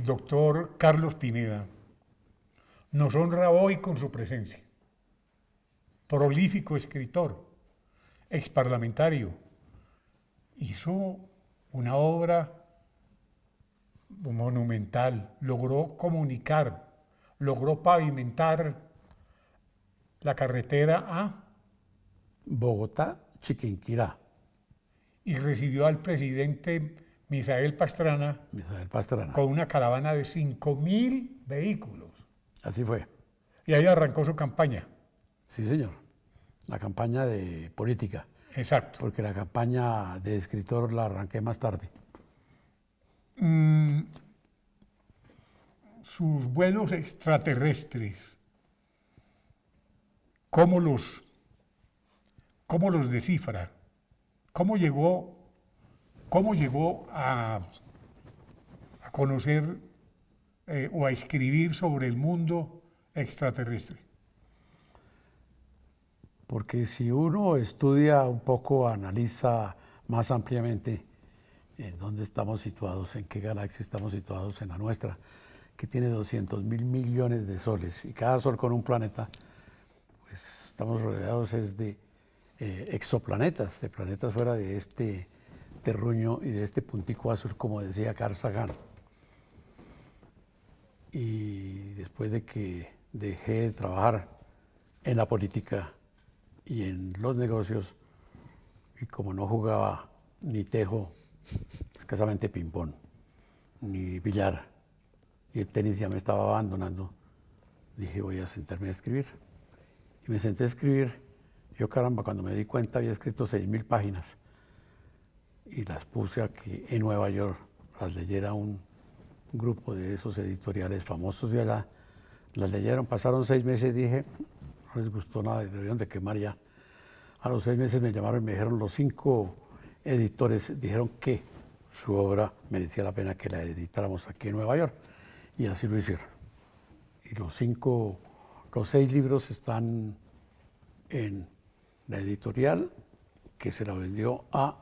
el doctor Carlos Pineda, nos honra hoy con su presencia. Prolífico escritor, exparlamentario, hizo una obra monumental, logró comunicar, logró pavimentar la carretera a Bogotá, Chiquinquirá. Y recibió al presidente Misael Pastrana con una caravana de 5.000 vehículos. Así fue. Y ahí arrancó su campaña. Sí, señor. La campaña de política. Exacto. Porque la campaña de escritor la arranqué más tarde. Sus vuelos extraterrestres, ¿cómo los descifra? ¿Cómo llegó a conocer o a escribir sobre el mundo extraterrestre? Porque si uno estudia un poco, analiza más ampliamente en dónde estamos situados, en qué galaxia estamos situados, en la nuestra, que tiene 200.000 millones de soles, y cada sol con un planeta, pues estamos rodeados de exoplanetas, de planetas fuera de este terruño y de este puntico azul, como decía Carl Sagan. Y después de que dejé de trabajar en la política y en los negocios, y como no jugaba ni tejo, escasamente ping-pong, ni billar, y el tenis ya me estaba abandonando, dije voy a sentarme a escribir. Y me senté a escribir. Yo, caramba, cuando me di cuenta había escrito 6.000 páginas y las puse a que en Nueva York las leyera un grupo de esos editoriales famosos de allá. Las leyeron, pasaron 6 meses y dije, no les gustó nada y debieron de quemar ya. A los 6 meses me llamaron y me dijeron, los 5 editores dijeron que su obra merecía la pena que la editáramos aquí en Nueva York, y así lo hicieron. Y los 6 libros están en la editorial, que se la vendió a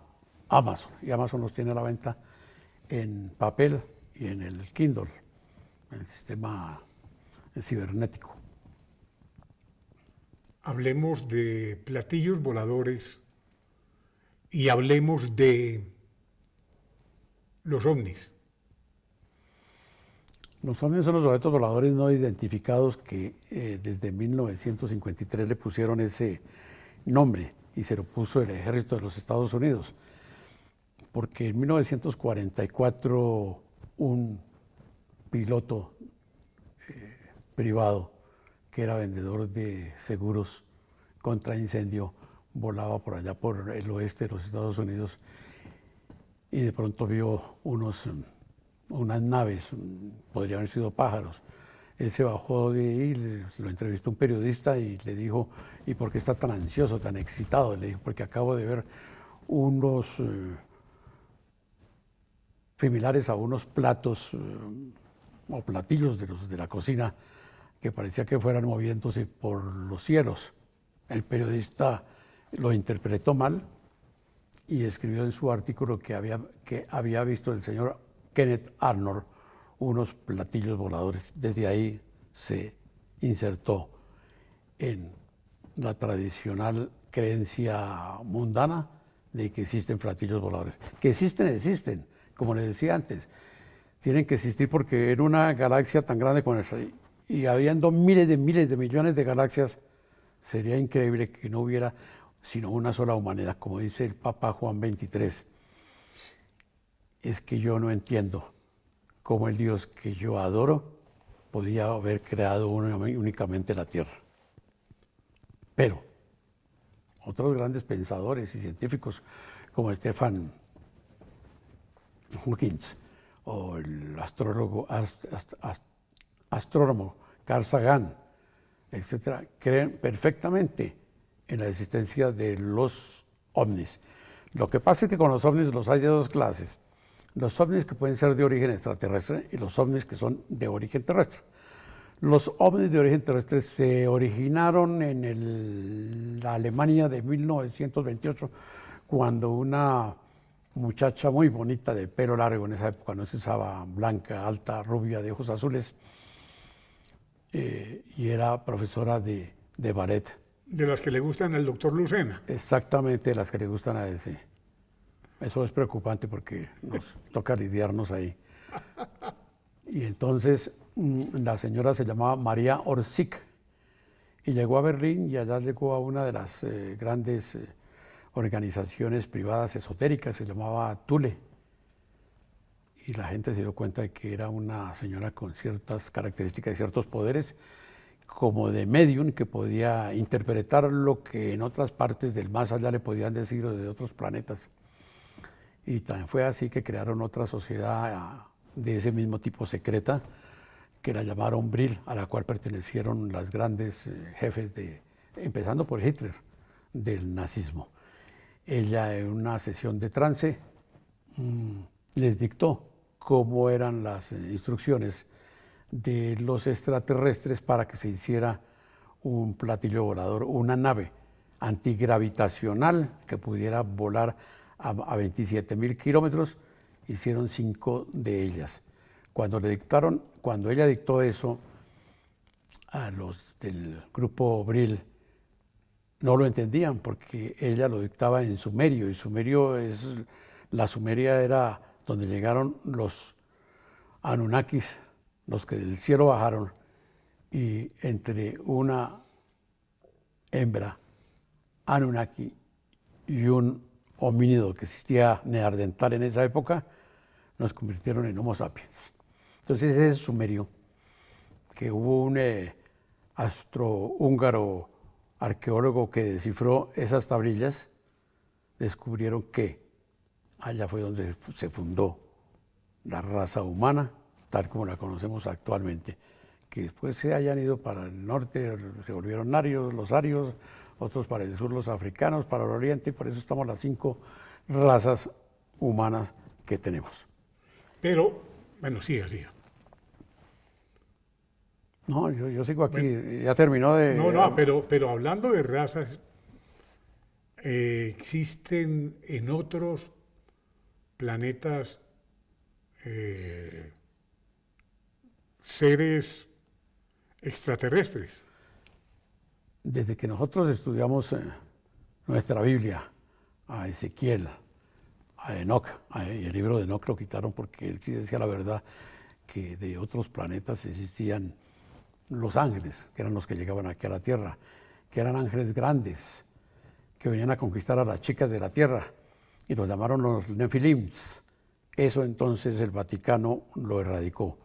Amazon, y Amazon los tiene a la venta en papel y en el Kindle, en el sistema cibernético. Hablemos de platillos voladores y hablemos de los ovnis. Los ovnis son los objetos voladores no identificados que desde 1953 le pusieron ese nombre y se lo puso el ejército de los Estados Unidos, porque en 1944 un piloto privado que era vendedor de seguros contra incendio volaba por allá por el oeste de los Estados Unidos y de pronto vio unas naves, podrían haber sido pájaros. Él se bajó de ahí, lo entrevistó un periodista y le dijo, ¿y por qué está tan ansioso, tan excitado? Le dijo, porque acabo de ver unos similares a unos platos o platillos de la cocina que parecía que fueran moviéndose por los cielos. El periodista lo interpretó mal y escribió en su artículo que había visto el señor Kenneth Arnold unos platillos voladores. Desde ahí se insertó en la tradicional creencia mundana de que existen platillos voladores. Que existen, como les decía antes. Tienen que existir porque en una galaxia tan grande como esta, y habiendo miles de millones de galaxias, sería increíble que no hubiera sino una sola humanidad, como dice el Papa Juan XXIII. Es que yo no entiendo cómo el Dios que yo adoro podía haber creado únicamente la Tierra. Pero otros grandes pensadores y científicos como Stephen Hawking o el astrónomo Carl Sagan, etcétera, creen perfectamente en la existencia de los ovnis. Lo que pasa es que con los ovnis los hay de 2 clases. Los ovnis que pueden ser de origen extraterrestre y los ovnis que son de origen terrestre. Los ovnis de origen terrestre se originaron en la Alemania de 1928, cuando una muchacha muy bonita de pelo largo, en esa época no se usaba, blanca, alta, rubia, de ojos azules, y era profesora de ballet. De las que le gustan al doctor Lucena. Exactamente las que le gustan a ese. Eso es preocupante porque nos toca lidiarnos ahí. Y entonces la señora se llamaba María Orsic y llegó a Berlín y allá llegó a una de las grandes organizaciones privadas esotéricas, se llamaba Thule. Y la gente se dio cuenta de que era una señora con ciertas características y ciertos poderes, como de medium, que podía interpretar lo que en otras partes del más allá le podían decir o de otros planetas. Y también fue así que crearon otra sociedad de ese mismo tipo secreta, que la llamaron Brill, a la cual pertenecieron los grandes jefes, empezando por Hitler, del nazismo. Ella, en una sesión de trance, les dictó cómo eran las instrucciones de los extraterrestres para que se hiciera un platillo volador, una nave antigravitacional que pudiera volar a 27.000 kilómetros. Hicieron 5 de ellas. Cuando ella dictó eso, a los del grupo Brill no lo entendían porque ella lo dictaba en sumerio, y la Sumeria era donde llegaron los Anunnakis, los que del cielo bajaron, y entre una hembra Anunnaki y un homínido que existía neandertal en esa época, nos convirtieron en Homo sapiens. Entonces ese es sumerio, que hubo un astrohúngaro arqueólogo que descifró esas tablillas, descubrieron que allá fue donde se fundó la raza humana, tal como la conocemos actualmente, que después se hayan ido para el norte, se volvieron los arios, otros para el sur, los africanos, para el oriente, y por eso estamos las 5 razas humanas que tenemos. Pero, bueno, siga. No, yo sigo aquí, bueno, ya terminó de... No, pero hablando de razas, existen en otros planetas seres extraterrestres. Desde que nosotros estudiamos nuestra Biblia, a Ezequiel, a Enoc, y el libro de Enoc lo quitaron porque él sí decía la verdad, que de otros planetas existían los ángeles, que eran los que llegaban aquí a la Tierra, que eran ángeles grandes, que venían a conquistar a las chicas de la Tierra, y los llamaron los Nefilims. Eso entonces el Vaticano lo erradicó.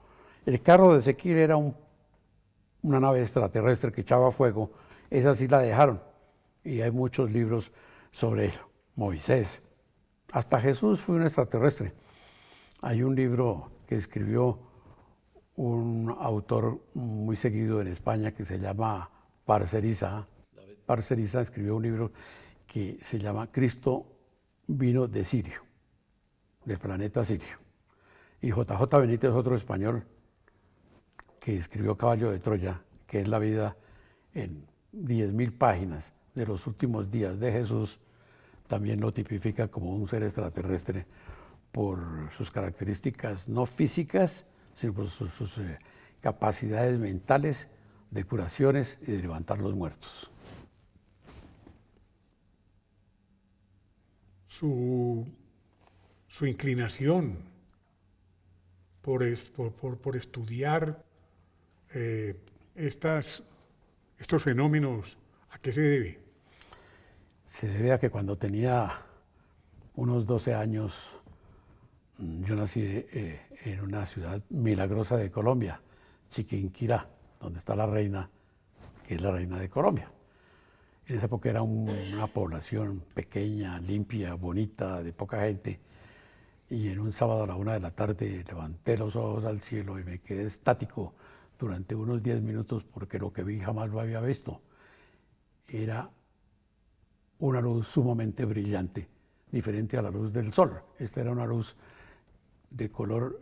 El carro de Ezequiel era una nave extraterrestre que echaba fuego, esa sí la dejaron, y hay muchos libros sobre ello. Moisés, hasta Jesús fue un extraterrestre. Hay un libro que escribió un autor muy seguido en España que se llama Parcerisa. Parcerisa escribió un libro que se llama Cristo vino de Sirio, del planeta Sirio. Y JJ Benítez, otro español, que escribió Caballo de Troya, que es la vida en 10.000 páginas de los últimos días de Jesús, también lo tipifica como un ser extraterrestre por sus características no físicas, sino por sus capacidades mentales de curaciones y de levantar los muertos. Su inclinación por estudiar estos fenómenos, ¿a qué se debe? Se debe a que cuando tenía unos 12 años, yo nací en una ciudad milagrosa de Colombia, Chiquinquirá, donde está la reina, que es la reina de Colombia. En esa época era una población pequeña, limpia, bonita, de poca gente. Y en un sábado a la 1 de la tarde levanté los ojos al cielo y me quedé estático durante unos 10 minutos porque lo que vi jamás lo había visto. Era una luz sumamente brillante, diferente a la luz del sol. Esta era una luz de color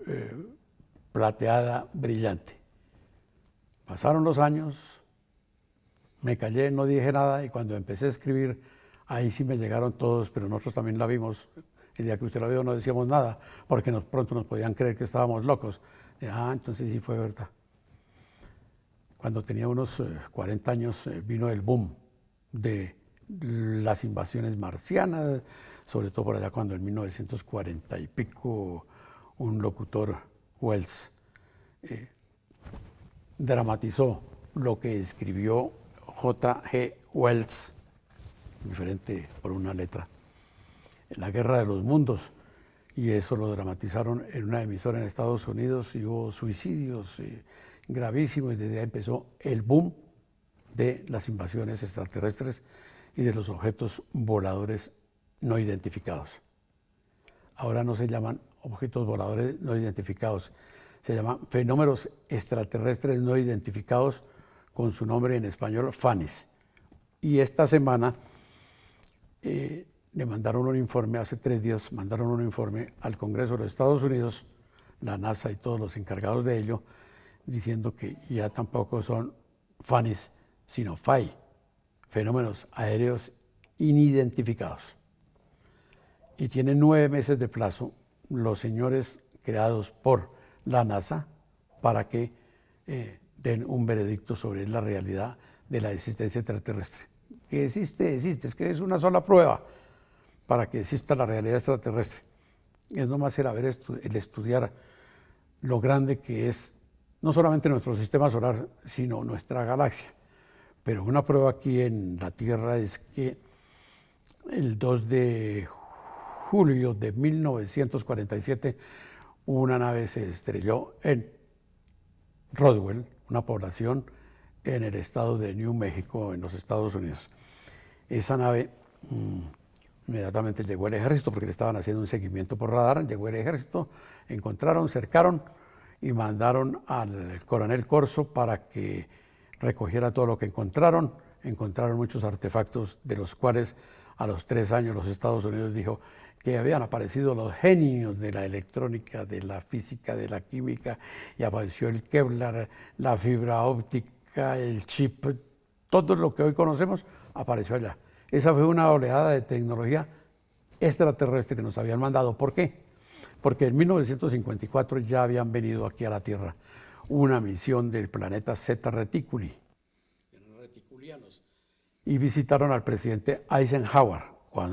plateada, brillante. Pasaron los años, me callé, no dije nada, y cuando empecé a escribir, ahí sí me llegaron todos, pero nosotros también la vimos, El día que usted lo vio no decíamos nada, porque pronto nos podían creer que estábamos locos. Entonces sí fue verdad. Cuando tenía unos 40 años vino el boom de las invasiones marcianas, sobre todo por allá cuando en 1940 y pico un locutor, Wells, dramatizó lo que escribió J.G. Wells, diferente por una letra, La Guerra de los Mundos, y eso lo dramatizaron en una emisora en Estados Unidos y hubo suicidios gravísimos, y desde ahí empezó el boom de las invasiones extraterrestres y de los objetos voladores no identificados. Ahora no se llaman objetos voladores no identificados, se llaman fenómenos extraterrestres no identificados, con su nombre en español, FANIS. Y esta semana le mandaron un informe, hace 3 días mandaron un informe al Congreso de los Estados Unidos, la NASA y todos los encargados de ello, diciendo que ya tampoco son FANIS, sino FAI, fenómenos aéreos inidentificados. Y tienen 9 meses de plazo los señores creados por la NASA para que den un veredicto sobre la realidad de la existencia extraterrestre. Que existe, es que es una sola prueba para que exista la realidad extraterrestre. Es nomás el estudiar lo grande que es no solamente nuestro sistema solar, sino nuestra galaxia. Pero una prueba aquí en la Tierra es que el 2 de julio de 1947 una nave se estrelló en Roswell, una población en el estado de New México, en los Estados Unidos. Esa nave inmediatamente llegó el ejército, porque le estaban haciendo un seguimiento por radar, llegó el ejército, encontraron, cercaron y mandaron al coronel Corso para que recogiera todo lo que encontraron. Encontraron muchos artefactos, de los cuales a los 3 años los Estados Unidos dijo que habían aparecido los genios de la electrónica, de la física, de la química, y apareció el Kevlar, la fibra óptica, el chip, todo lo que hoy conocemos apareció allá. Esa fue una oleada de tecnología extraterrestre que nos habían mandado. ¿Por qué? Porque en 1954 ya habían venido aquí a la Tierra una misión del planeta Zeta Reticuli, reticulianos, y visitaron al presidente Eisenhower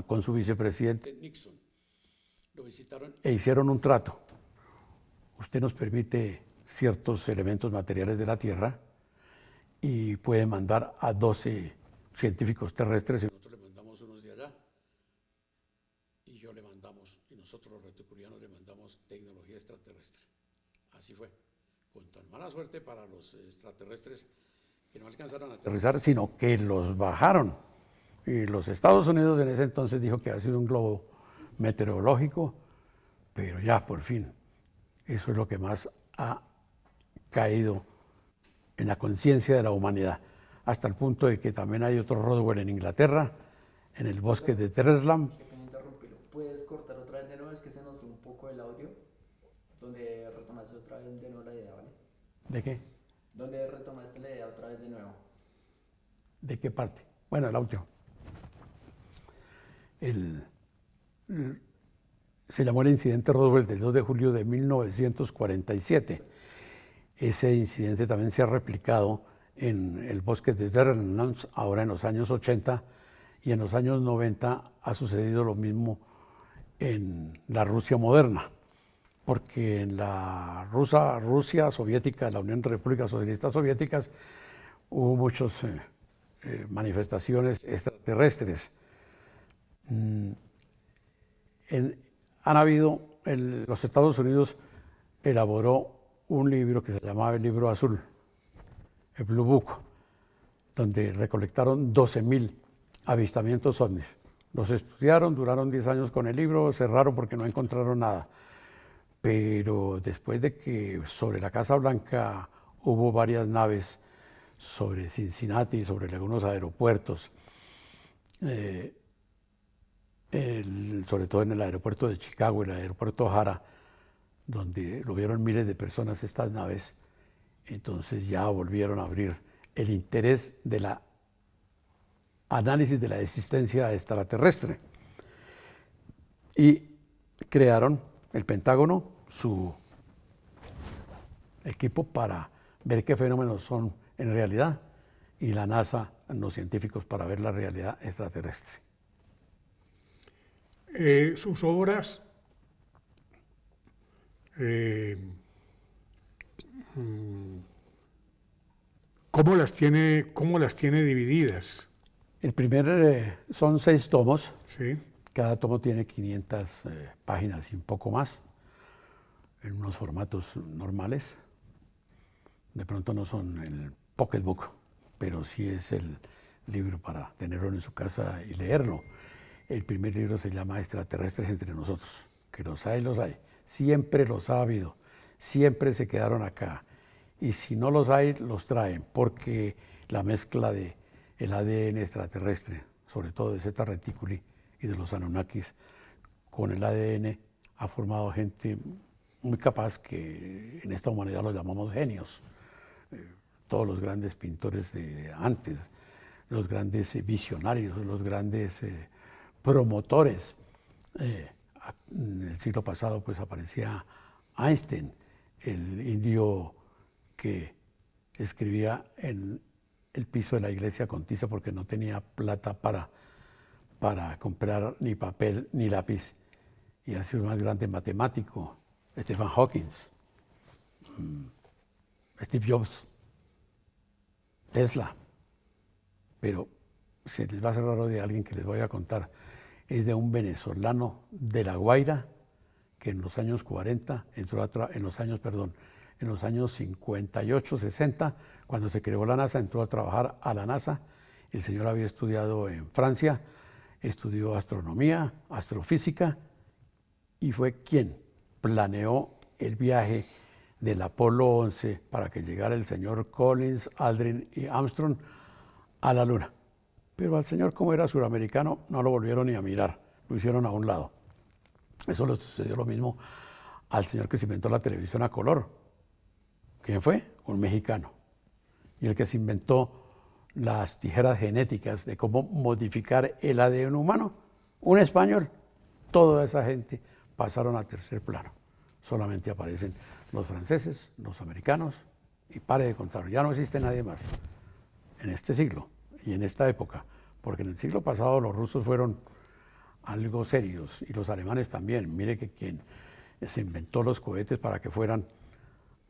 con su vicepresidente Nixon. Lo visitaron e hicieron un trato. Usted nos permite ciertos elementos materiales de la Tierra y puede mandar a 12 científicos terrestres, y nosotros le mandamos unos de allá, y nosotros los reticulianos le mandamos tecnología extraterrestre. Así fue, con tan mala suerte para los extraterrestres que no alcanzaron a aterrizar, sino que los bajaron. Y los Estados Unidos en ese entonces dijo que había sido un globo meteorológico, pero ya por fin, eso es lo que más ha caído en la conciencia de la humanidad, hasta el punto de que también hay otro Roswell en Inglaterra, en el bosque de Terreslam. ¿Puedes cortar otra vez de nuevo? Es que se nos fue un poco el audio, donde retomaste otra vez de nuevo la idea, ¿vale? ¿De qué? ¿Dónde retomaste la idea otra vez de nuevo? ¿De qué parte? Bueno, el audio. Se llamó el incidente Roswell del 2 de julio de 1947. Ese incidente también se ha replicado en el bosque de Terreslam, ahora en los años 80, y en los años 90 ha sucedido lo mismo en la Rusia moderna, porque en la Rusia soviética, la Unión de Repúblicas Socialistas Soviéticas, hubo muchas manifestaciones extraterrestres. Los Estados Unidos elaboró un libro que se llamaba el Libro Azul, el Blue Book, donde recolectaron 12.000 avistamientos ovnis. Los estudiaron, duraron 10 años con el libro, cerraron porque no encontraron nada. Pero después de que sobre la Casa Blanca hubo varias naves sobre Cincinnati, sobre algunos aeropuertos, sobre todo en el aeropuerto de Chicago, el aeropuerto O'Hara, donde lo vieron miles de personas estas naves, entonces ya volvieron a abrir el interés de la análisis de la existencia extraterrestre. Y crearon el Pentágono su equipo para ver qué fenómenos son en realidad y la NASA, los científicos, para ver la realidad extraterrestre. Sus obras ¿cómo las tiene divididas? El primer son 6 tomos. Sí. Cada tomo tiene 500 páginas y un poco más, en unos formatos normales. De pronto no son el pocketbook, pero sí es el libro para tenerlo en su casa y leerlo. El primer libro se llama Extraterrestres entre nosotros, que los hay, siempre los ha habido, siempre se quedaron acá. Y si no los hay, los traen, porque la mezcla del ADN extraterrestre, sobre todo de Zeta Reticuli y de los Anunnakis, con el ADN ha formado gente muy capaz que en esta humanidad los llamamos genios. Todos los grandes pintores de antes, los grandes visionarios, los grandes promotores. En el siglo pasado pues aparecía Einstein, el indio que escribía en el piso de la iglesia con tiza porque no tenía plata para comprar ni papel ni lápiz, y ha sido el más grande matemático, Stephen Hawking, Steve Jobs, Tesla. Pero se les va a hacer raro de alguien que les voy a contar. Es de un venezolano de La Guaira que en los años 40 en los años 58, 60, cuando se creó la NASA, entró a trabajar a la NASA. El señor había estudiado en Francia, estudió astronomía, astrofísica, y fue quien planeó el viaje del Apolo 11 para que llegara el señor Collins, Aldrin y Armstrong a la Luna. Pero al señor, como era suramericano, no lo volvieron ni a mirar, lo hicieron a un lado. Eso le sucedió lo mismo al señor que se inventó la televisión a color. ¿Quién fue? Un mexicano. Y el que se inventó las tijeras genéticas de cómo modificar el ADN humano, un español. Toda esa gente pasaron a tercer plano. Solamente aparecen los franceses, los americanos, y pare de contar, ya no existe nadie más en este siglo y en esta época, porque en el siglo pasado los rusos fueron algo serios y los alemanes también. Mire que quien se inventó los cohetes para que fueran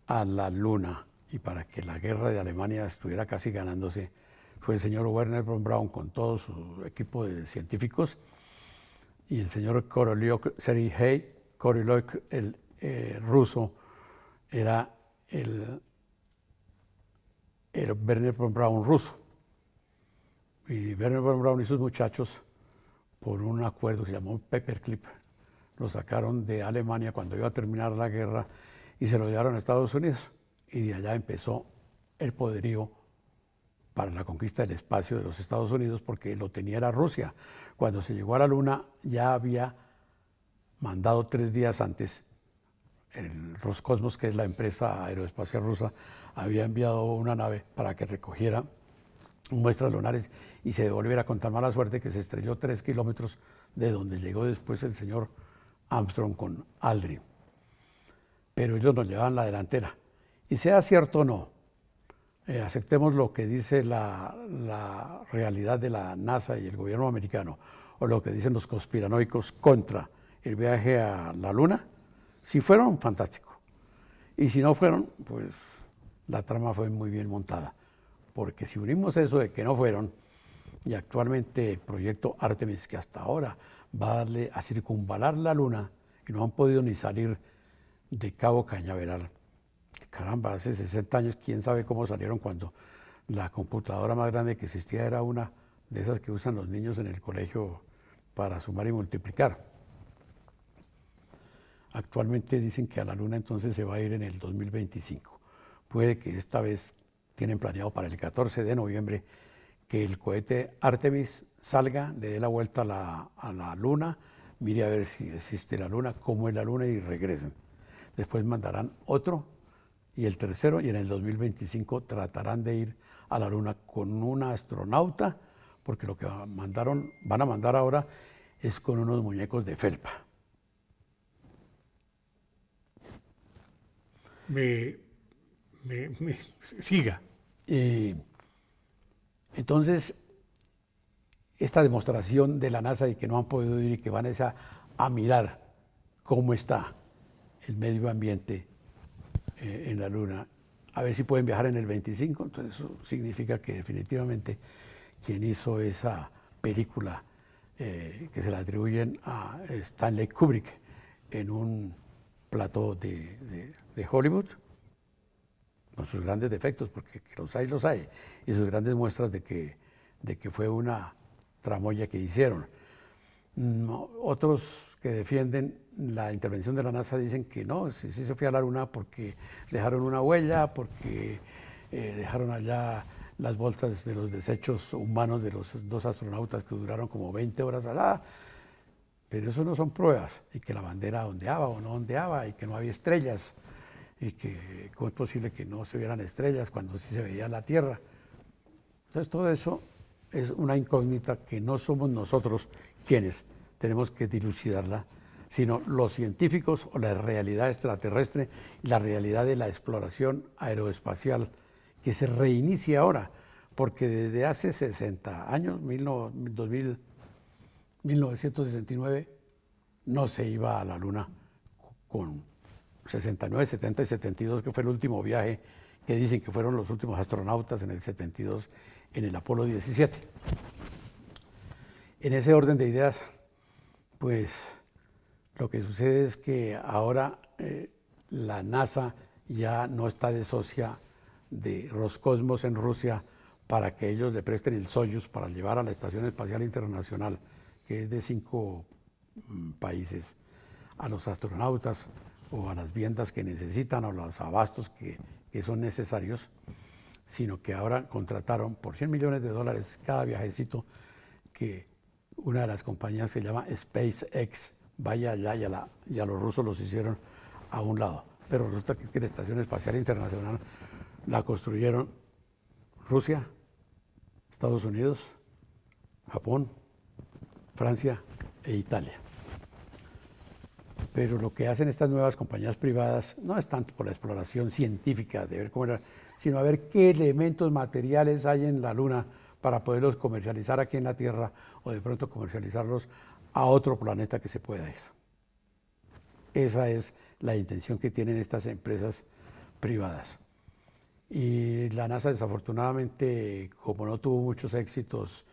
a la Luna y para que la guerra de Alemania estuviera casi ganándose fue el señor Werner von Braun con todo su equipo de científicos, y el señor Korolyuk, Sergei Korolyuk, el ruso, era el Werner von Braun ruso. Y Werner von Braun y sus muchachos, por un acuerdo que se llamó Paperclip, lo sacaron de Alemania cuando iba a terminar la guerra y se lo llevaron a Estados Unidos. Y de allá empezó el poderío para la conquista del espacio de los Estados Unidos, porque lo tenía era Rusia. Cuando se llegó a la Luna ya había mandado 3 días antes, el Roscosmos, que es la empresa aeroespacial rusa, había enviado una nave para que recogiera muestras lunares y se devolviera, con tan mala suerte que se estrelló 3 kilómetros de donde llegó después el señor Armstrong con Aldrin. Pero ellos nos llevaban la delantera. Y sea cierto o no, aceptemos lo que dice la realidad de la NASA y el gobierno americano, o lo que dicen los conspiranoicos contra el viaje a la Luna. Si fueron, fantástico. Y si no fueron, pues la trama fue muy bien montada. Porque si unimos eso de que no fueron, y actualmente el proyecto Artemis, que hasta ahora va a darle a circunvalar la Luna, y no han podido ni salir de Cabo Cañaveral. Caramba, hace 60 años, quién sabe cómo salieron, cuando la computadora más grande que existía era una de esas que usan los niños en el colegio para sumar y multiplicar. Actualmente dicen que a la Luna entonces se va a ir en el 2025. Puede que esta vez tienen planeado para el 14 de noviembre que el cohete Artemis salga, le dé la vuelta a la Luna, mire a ver si existe la Luna, cómo es la Luna, y regresen. Después mandarán otro y el tercero, y en el 2025 tratarán de ir a la Luna con una astronauta, porque lo que van a mandar ahora es con unos muñecos de felpa. Siga. Entonces, esta demostración de la NASA y que no han podido ir y que van a mirar cómo está el medio ambiente en la Luna, a ver si pueden viajar en el 25, entonces eso significa que definitivamente quien hizo esa película que se la atribuyen a Stanley Kubrick en un plató de Hollywood, con sus grandes defectos, porque los hay, y sus grandes muestras de que fue una tramoya que hicieron. Otros que defienden la intervención de la NASA dicen que no, sí se fue a la Luna porque dejaron una huella, porque dejaron allá las bolsas de los desechos humanos de los 2 astronautas que duraron como 20 horas allá, pero eso no son pruebas, y que la bandera ondeaba o no ondeaba, y que no había estrellas, y que cómo es posible que no se vieran estrellas cuando sí se veía la Tierra. Entonces todo eso es una incógnita que no somos nosotros quienes tenemos que dilucidarla, sino los científicos o la realidad extraterrestre y la realidad de la exploración aeroespacial que se reinicia ahora, porque desde hace 60 años, 1969, no se iba a la Luna con 69, 70 y 72, que fue el último viaje, que dicen que fueron los últimos astronautas en el 72 en el Apolo 17. En ese orden de ideas, pues lo que sucede es que ahora la NASA ya no está de socia de Roscosmos en Rusia para que ellos le presten el Soyuz para llevar a la Estación Espacial Internacional, que es de 5 países, a los astronautas o a las viandas que necesitan o los abastos que son necesarios, sino que ahora contrataron por $100 millones cada viajecito, que una de las compañías se llama SpaceX, vaya allá, y a los rusos los hicieron a un lado. Pero resulta que la Estación Espacial Internacional la construyeron Rusia, Estados Unidos, Japón, Francia e Italia. Pero lo que hacen estas nuevas compañías privadas no es tanto por la exploración científica de ver cómo era, sino a ver qué elementos materiales hay en la Luna para poderlos comercializar aquí en la Tierra o de pronto comercializarlos a otro planeta que se pueda ir. Esa es la intención que tienen estas empresas privadas. Y la NASA, desafortunadamente, como no tuvo muchos éxitos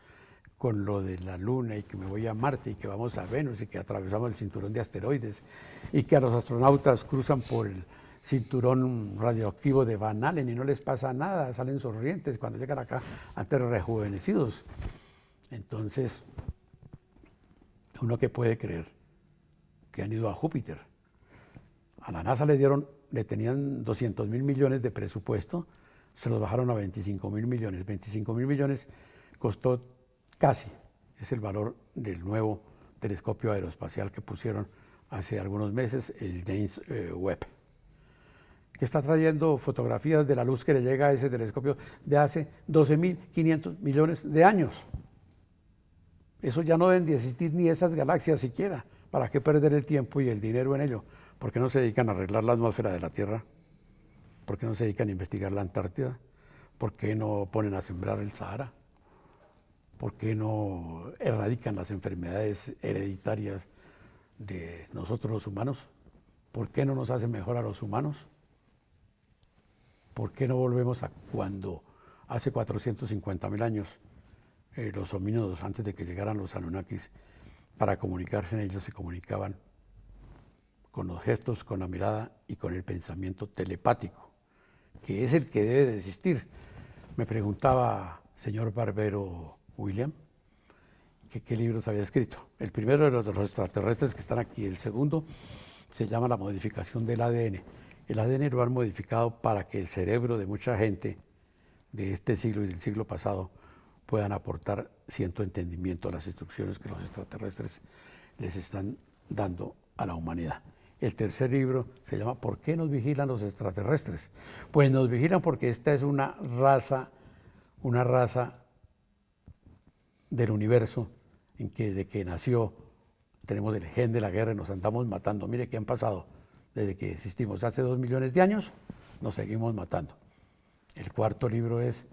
con lo de la Luna y que me voy a Marte y que vamos a Venus y que atravesamos el cinturón de asteroides y que a los astronautas cruzan por el cinturón radioactivo de Van Allen y no les pasa nada, salen sonrientes cuando llegan acá antes rejuvenecidos. Entonces, uno que puede creer que han ido a Júpiter. A la NASA le tenían 200.000 millones de presupuesto, se los bajaron a 25.000 millones. 25.000 millones costó casi, es el valor del nuevo telescopio aeroespacial que pusieron hace algunos meses, el James Webb, que está trayendo fotografías de la luz que le llega a ese telescopio de hace 12.500 millones de años. Eso ya no deben de existir ni esas galaxias siquiera. ¿Para qué perder el tiempo y el dinero en ello? ¿Por qué no se dedican a arreglar la atmósfera de la Tierra? ¿Por qué no se dedican a investigar la Antártida? ¿Por qué no ponen a sembrar el Sahara? ¿Por qué no erradican las enfermedades hereditarias de nosotros los humanos? ¿Por qué no nos hacen mejor a los humanos? ¿Por qué no volvemos a cuando hace 450.000 años los homínidos, antes de que llegaran los Anunnakis, para comunicarse en ellos se comunicaban con los gestos, con la mirada y con el pensamiento telepático, que es el que debe de existir? Me preguntaba, señor Barbero William, que qué libros había escrito. El primero de los extraterrestres que están aquí, el segundo se llama La modificación del ADN. El ADN lo han modificado para que el cerebro de mucha gente de este siglo y del siglo pasado puedan aportar cierto entendimiento a las instrucciones que los extraterrestres les están dando a la humanidad. El tercer libro se llama ¿Por qué nos vigilan los extraterrestres? Pues nos vigilan porque esta es una raza del universo en que desde que nació tenemos el gen de la guerra y nos andamos matando. Mire qué han pasado desde que existimos. Hace 2 millones de años nos seguimos matando. El cuarto libro es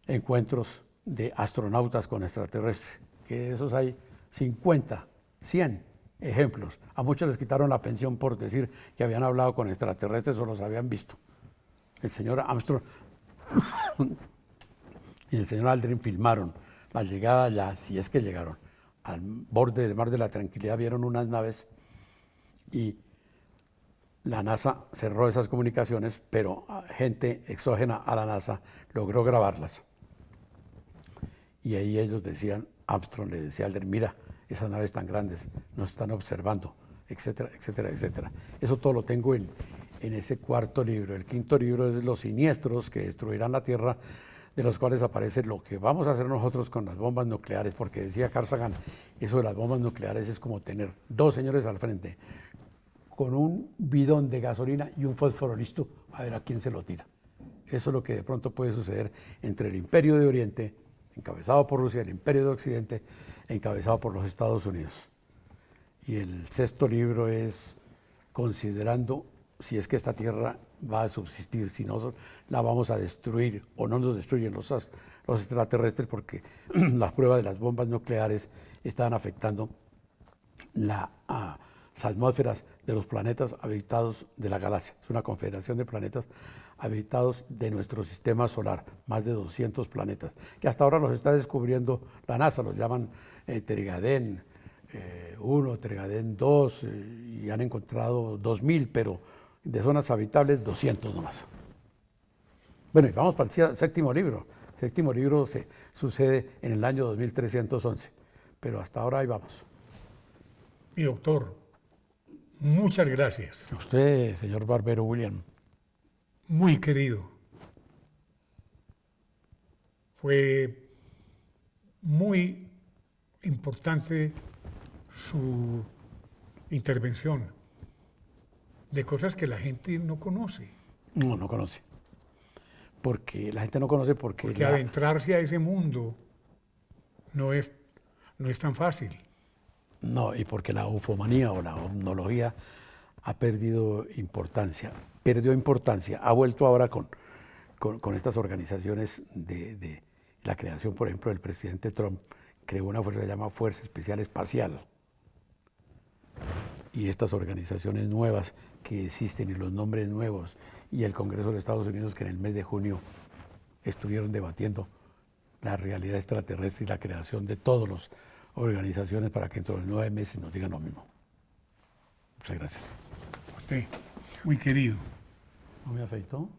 Encuentros de astronautas con extraterrestres, que de esos hay 50, 100 ejemplos. A muchos les quitaron la pensión por decir que habían hablado con extraterrestres o los habían visto. El señor Armstrong y el señor Aldrin filmaron la llegada ya, si es que llegaron, al borde del Mar de la Tranquilidad, vieron unas naves y la NASA cerró esas comunicaciones, pero gente exógena a la NASA logró grabarlas. Y ahí ellos decían, Armstrong le decía a Aldrin, mira, esas naves tan grandes nos están observando, etcétera, etcétera, etcétera. Eso todo lo tengo en ese cuarto libro. El quinto libro es Los siniestros que destruirán la Tierra, de los cuales aparece lo que vamos a hacer nosotros con las bombas nucleares, porque decía Carl Sagan, eso de las bombas nucleares es como tener 2 señores al frente, con un bidón de gasolina y un fósforo listo, a ver a quién se lo tira. Eso es lo que de pronto puede suceder entre el Imperio de Oriente, encabezado por Rusia, el Imperio de Occidente, encabezado por los Estados Unidos. Y el sexto libro es Considerando si es que esta Tierra va a subsistir, si no la vamos a destruir o no nos destruyen los extraterrestres, porque las pruebas de las bombas nucleares están afectando las atmósferas de los planetas habitados de la galaxia. Es una confederación de planetas habitados de nuestro sistema solar, más de 200 planetas, que hasta ahora los está descubriendo la NASA, los llaman Trigadén 1, Trigadén 2, y han encontrado 2000, pero de zonas habitables 200 nomás. Bueno, y vamos para el séptimo libro. El séptimo libro sucede en el año 2311, pero hasta ahora ahí vamos. Mi doctor, muchas gracias. A usted, señor Barbero William. Muy querido. Fue muy importante su intervención de cosas que la gente no conoce. No conoce. Porque la gente no conoce porque adentrarse a ese mundo no es tan fácil. No, y porque la ufomanía o la omnología ha perdido importancia. Perdió importancia, ha vuelto ahora con estas organizaciones de la creación, por ejemplo, del presidente Trump, creó una fuerza que se llama Fuerza Especial Espacial. Y estas organizaciones nuevas que existen y los nombres nuevos, y el Congreso de Estados Unidos que en el mes de junio estuvieron debatiendo la realidad extraterrestre y la creación de todas las organizaciones para que dentro de 9 meses nos digan lo mismo. Muchas gracias. Usted, muy querido. ¿No me afeitó?